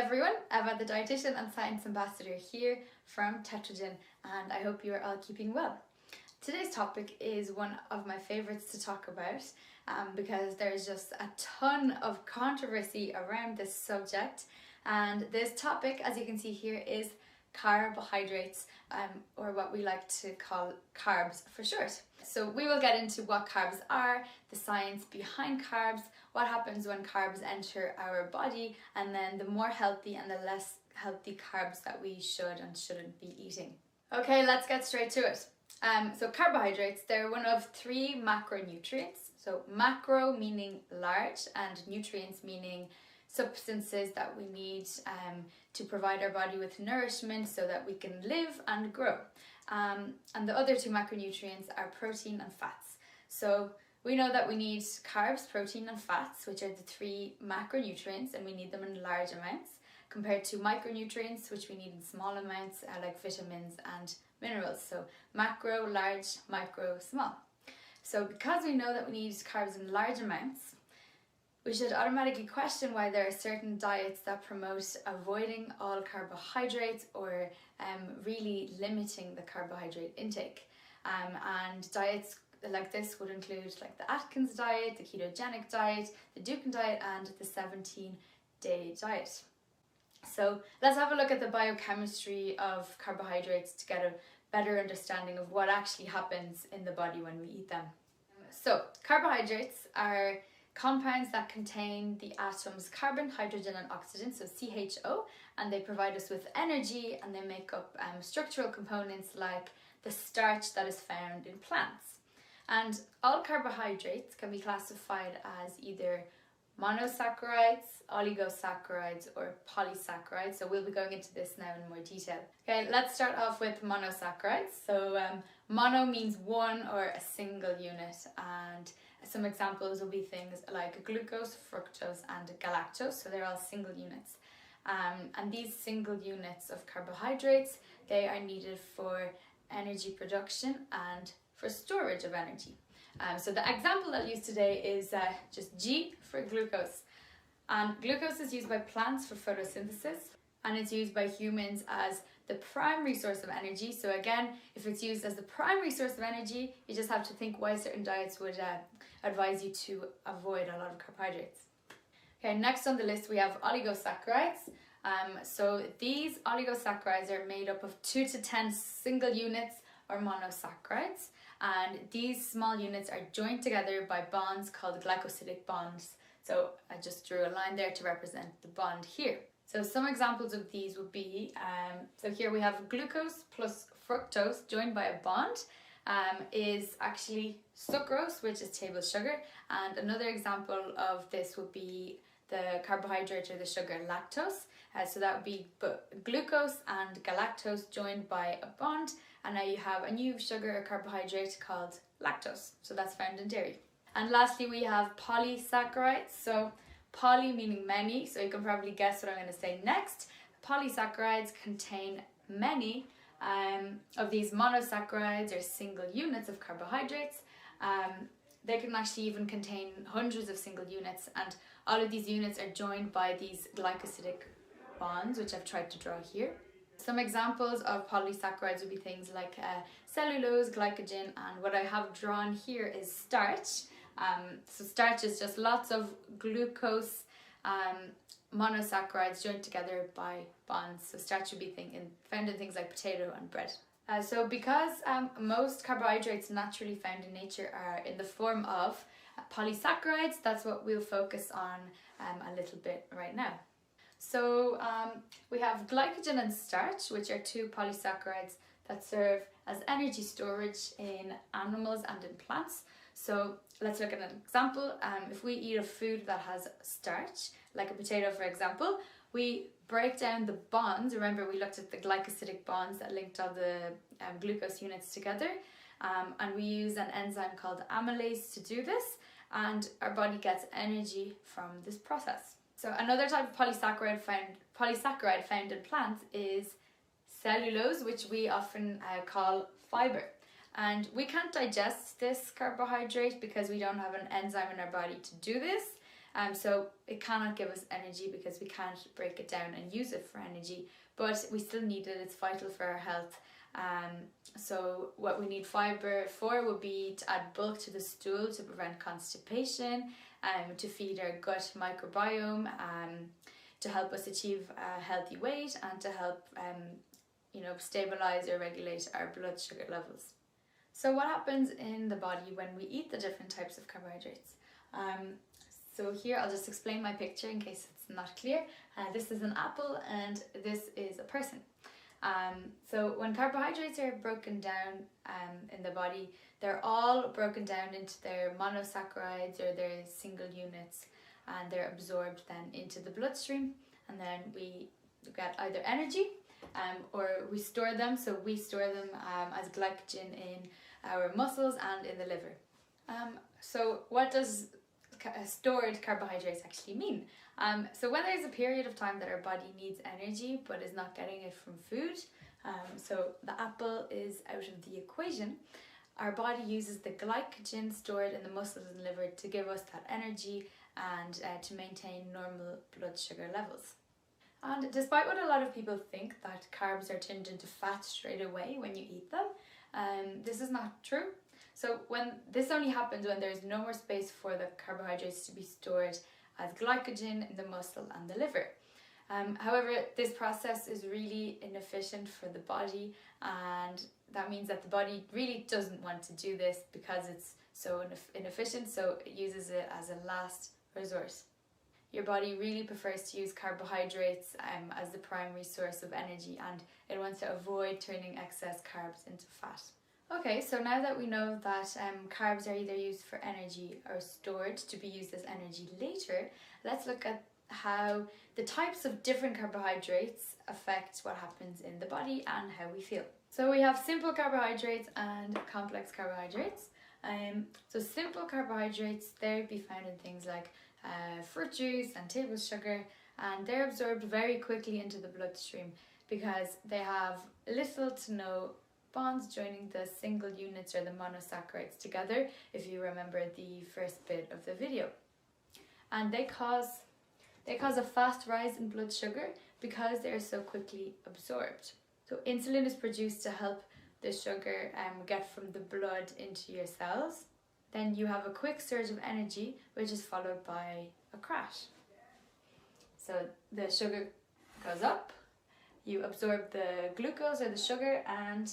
everyone, Eva the Dietitian and Science Ambassador here from Tetrogen, and I hope you are all keeping well. Today's topic is one of my favourites to talk about because there's just a ton of controversy around this subject, and this topic, as you can see here, is carbohydrates, or what we like to call carbs for short. So we will get into what carbs are, the science behind carbs, what happens when carbs enter our body, and then the more healthy and the less healthy carbs that we should and shouldn't be eating. Okay, let's get straight to it. So carbohydrates, they're one of three macronutrients. So macro meaning large and nutrients meaning substances that we need to provide our body with nourishment so that we can live and grow. And the other two macronutrients are protein and fats. So we know that we need carbs, protein and fats, which are the three macronutrients, and we need them in large amounts, compared to micronutrients, which we need in small amounts, like vitamins and minerals. So macro, large, micro, small. So because we know that we need carbs in large amounts, we should automatically question why there are certain diets that promote avoiding all carbohydrates or really limiting the carbohydrate intake. And diets like this would include like the Atkins diet, the ketogenic diet, the Dukan diet, and the 17-day diet. So let's have a look at the biochemistry of carbohydrates to get a better understanding of what actually happens in the body when we eat them. So carbohydrates are compounds that contain the atoms carbon, hydrogen and oxygen, so CHO, and they provide us with energy, and they make up structural components like the starch that is found in plants. And all carbohydrates can be classified as either monosaccharides, oligosaccharides or polysaccharides, so we'll be going into this now in more detail. Okay, let's start off with monosaccharides. So mono means one or a single unit, and some examples will be things like glucose, fructose and galactose, so they're all single units. And these single units of carbohydrates, they are needed for energy production and for storage of energy. So the example I'll use today is just G for glucose. And glucose is used by plants for photosynthesis, and it's used by humans as the primary source of energy. So again, if it's used as the primary source of energy, you just have to think why certain diets would advise you to avoid a lot of carbohydrates. Okay, next on the list we have oligosaccharides. So these oligosaccharides are made up of 2 to 10 single units or monosaccharides, and these small units are joined together by bonds called glycosidic bonds. So I just drew a line there to represent the bond here. So some examples of these would be, so here we have glucose plus fructose joined by a bond is actually sucrose, which is table sugar. And another example of this would be the carbohydrate or the sugar lactose. So that would be glucose and galactose joined by a bond, and now you have a new sugar or carbohydrate called lactose. So that's found in dairy. And lastly we have polysaccharides. So poly meaning many, so you can probably guess what I'm going to say next. Polysaccharides contain many of these monosaccharides or single units of carbohydrates. They can actually even contain hundreds of single units, and all of these units are joined by these glycosidic bonds, which I've tried to draw here. Some examples of polysaccharides would be things like cellulose, glycogen, and what I have drawn here is starch. So starch is just lots of glucose monosaccharides joined together by bonds. So starch would be found in things like potato and bread. So because most carbohydrates naturally found in nature are in the form of polysaccharides, that's what we'll focus on a little bit right now. So we have glycogen and starch, which are two polysaccharides that serve as energy storage in animals and in plants. So let's look at an example. If we eat a food that has starch, like a potato for example, we break down the bonds. Remember, we looked at the glycosidic bonds that linked all the glucose units together, and we use an enzyme called amylase to do this, and our body gets energy from this process. So another type of polysaccharide found in plants is cellulose, which we often call fiber. And we can't digest this carbohydrate because we don't have an enzyme in our body to do this. So it cannot give us energy because we can't break it down and use it for energy, but we still need it. It's vital for our health. So what we need fibre for would be to add bulk to the stool to prevent constipation, to feed our gut microbiome, to help us achieve a healthy weight, and to help stabilize or regulate our blood sugar levels. So what happens in the body when we eat the different types of carbohydrates? So here I'll just explain my picture in case it's not clear. This is an apple and this is a person. So when carbohydrates are broken down in the body, they're all broken down into their monosaccharides or their single units, and they're absorbed then into the bloodstream, and then we get either energy or we store them. So we store them as glycogen in our muscles and in the liver. So what does stored carbohydrates actually mean? So when there's a period of time that our body needs energy but is not getting it from food, so the apple is out of the equation, our body uses the glycogen stored in the muscles and liver to give us that energy and to maintain normal blood sugar levels. And despite what a lot of people think, that carbs are turned into fat straight away when you eat them, this is not true. So this only happens when there's no more space for the carbohydrates to be stored as glycogen in the muscle and the liver. However, this process is really inefficient for the body, and that means that the body really doesn't want to do this because it's so inefficient, so it uses it as a last resort. Your body really prefers to use carbohydrates as the primary source of energy, and it wants to avoid turning excess carbs into fat. Okay, so now that we know that carbs are either used for energy or stored to be used as energy later, let's look at how the types of different carbohydrates affect what happens in the body and how we feel. So we have simple carbohydrates and complex carbohydrates. So simple carbohydrates, they'd be found in things like fruit juice and table sugar, and they're absorbed very quickly into the bloodstream because they have little to no bonds joining the single units or the monosaccharides together, if you remember the first bit of the video. And they cause a fast rise in blood sugar because they are so quickly absorbed. So insulin is produced to help the sugar get from the blood into your cells. Then you have a quick surge of energy, which is followed by a crash. So the sugar goes up, you absorb the glucose or the sugar, and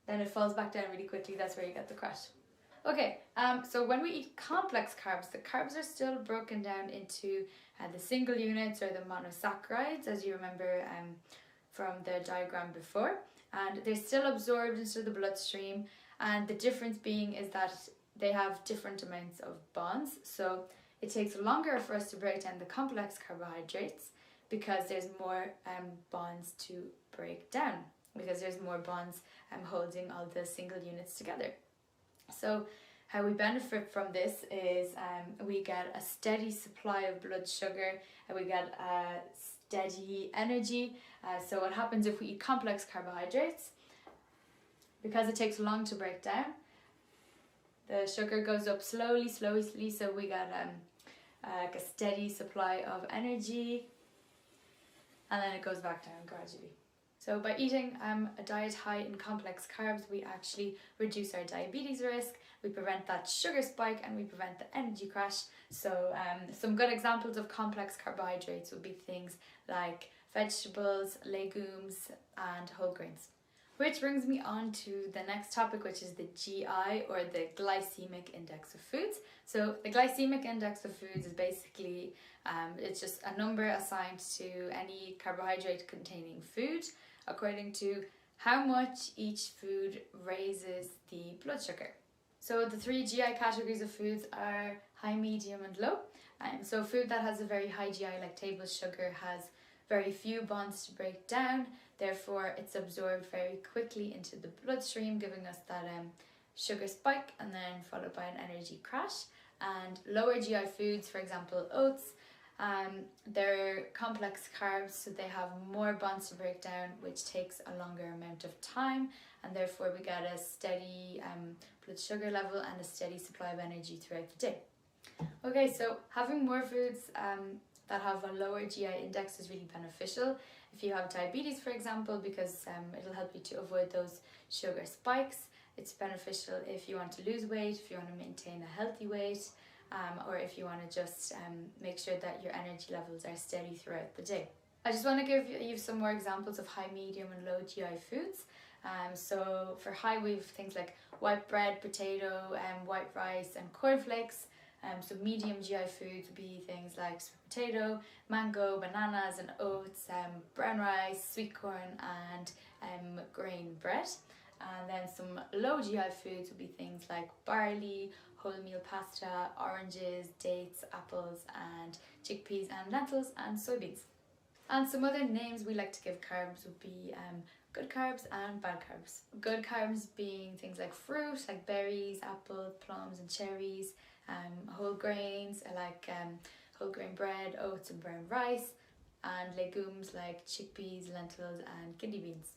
then it falls back down really quickly. That's where you get the crash. Okay, so when we eat complex carbs, the carbs are still broken down into the single units or the monosaccharides, as you remember from the diagram before, and they're still absorbed into the bloodstream, and the difference being is that they have different amounts of bonds. So it takes longer for us to break down the complex carbohydrates because there's more bonds to break down, because there's more bonds holding all the single units together. So how we benefit from this is we get a steady supply of blood sugar, and we get a steady energy. So what happens if we eat complex carbohydrates? Because it takes long to break down, the sugar goes up slowly, so we get like a steady supply of energy, and then it goes back down gradually. So by eating a diet high in complex carbs, we actually reduce our diabetes risk, we prevent that sugar spike, and we prevent the energy crash. So some good examples of complex carbohydrates would be things like vegetables, legumes, and whole grains. Which brings me on to the next topic, which is the GI, or the glycemic index of foods. So the glycemic index of foods is basically, it's just a number assigned to any carbohydrate containing food according to how much each food raises the blood sugar. So the 3 GI categories of foods are high, medium, and low. So food that has a very high GI, like table sugar, has very few bonds to break down, therefore it's absorbed very quickly into the bloodstream, giving us that sugar spike and then followed by an energy crash. And lower GI foods, for example oats, they're complex carbs, so they have more bonds to break down, which takes a longer amount of time, and therefore we get a steady blood sugar level and a steady supply of energy throughout the day. Okay, so having more foods that have a lower GI index is really beneficial. If you have diabetes, for example, because it'll help you to avoid those sugar spikes. It's beneficial if you want to lose weight, if you want to maintain a healthy weight, or if you want to just make sure that your energy levels are steady throughout the day. I just want to give you some more examples of high, medium and low GI foods. So for high, we have things like white bread, potato, white rice and cornflakes. So medium GI foods would be things like sweet potato, mango, bananas and oats, brown rice, sweet corn and grain bread. And then some low GI foods would be things like barley, wholemeal pasta, oranges, dates, apples and chickpeas and lentils and soybeans. And some other names we like to give carbs would be good carbs and bad carbs. Good carbs being things like fruit, like berries, apples, plums and cherries, whole grains like whole grain bread, oats and brown rice, and legumes like chickpeas, lentils and kidney beans.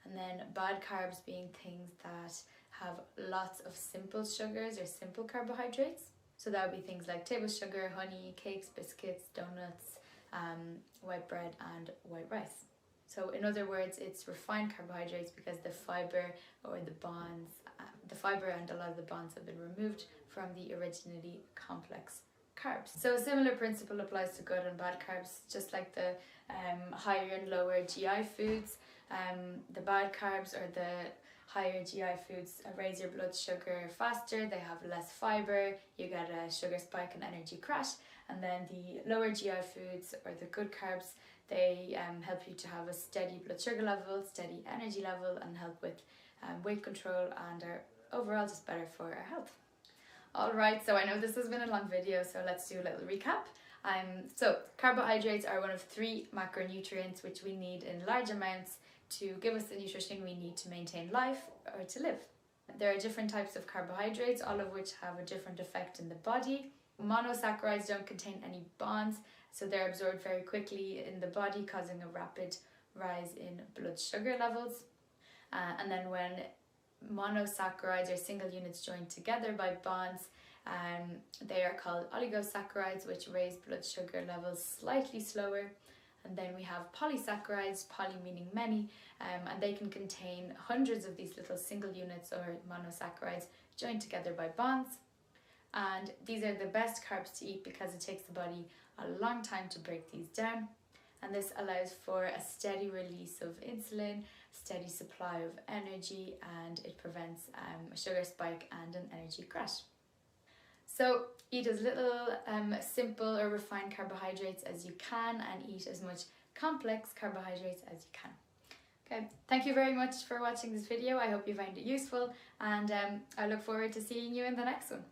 And then bad carbs being things that have lots of simple sugars or simple carbohydrates. So that would be things like table sugar, honey, cakes, biscuits, donuts, white bread and white rice. So in other words, it's refined carbohydrates because the fibre or the bonds, the fibre and a lot of the bonds have been removed from the originally complex carbs. So a similar principle applies to good and bad carbs, just like the higher and lower GI foods. The bad carbs or the higher GI foods raise your blood sugar faster, they have less fibre, you get a sugar spike and energy crash. And then the lower GI foods or the good carbs, they help you to have a steady blood sugar level, steady energy level and help with weight control and are overall just better for our health. Alright, so I know this has been a long video, so let's do a little recap. So carbohydrates are one of 3 macronutrients which we need in large amounts to give us the nutrition we need to maintain life or to live. There are different types of carbohydrates, all of which have a different effect in the body. Monosaccharides don't contain any bonds, so they're absorbed very quickly in the body, causing a rapid rise in blood sugar levels. And then when monosaccharides or single units join together by bonds, they are called oligosaccharides, which raise blood sugar levels slightly slower. And then we have polysaccharides, poly meaning many, and they can contain hundreds of these little single units or monosaccharides joined together by bonds. And these are the best carbs to eat because it takes the body a long time to break these down. And this allows for a steady release of insulin, steady supply of energy, and it prevents a sugar spike and an energy crash. So eat as little simple or refined carbohydrates as you can and eat as much complex carbohydrates as you can. Okay, thank you very much for watching this video. I hope you find it useful and I look forward to seeing you in the next one.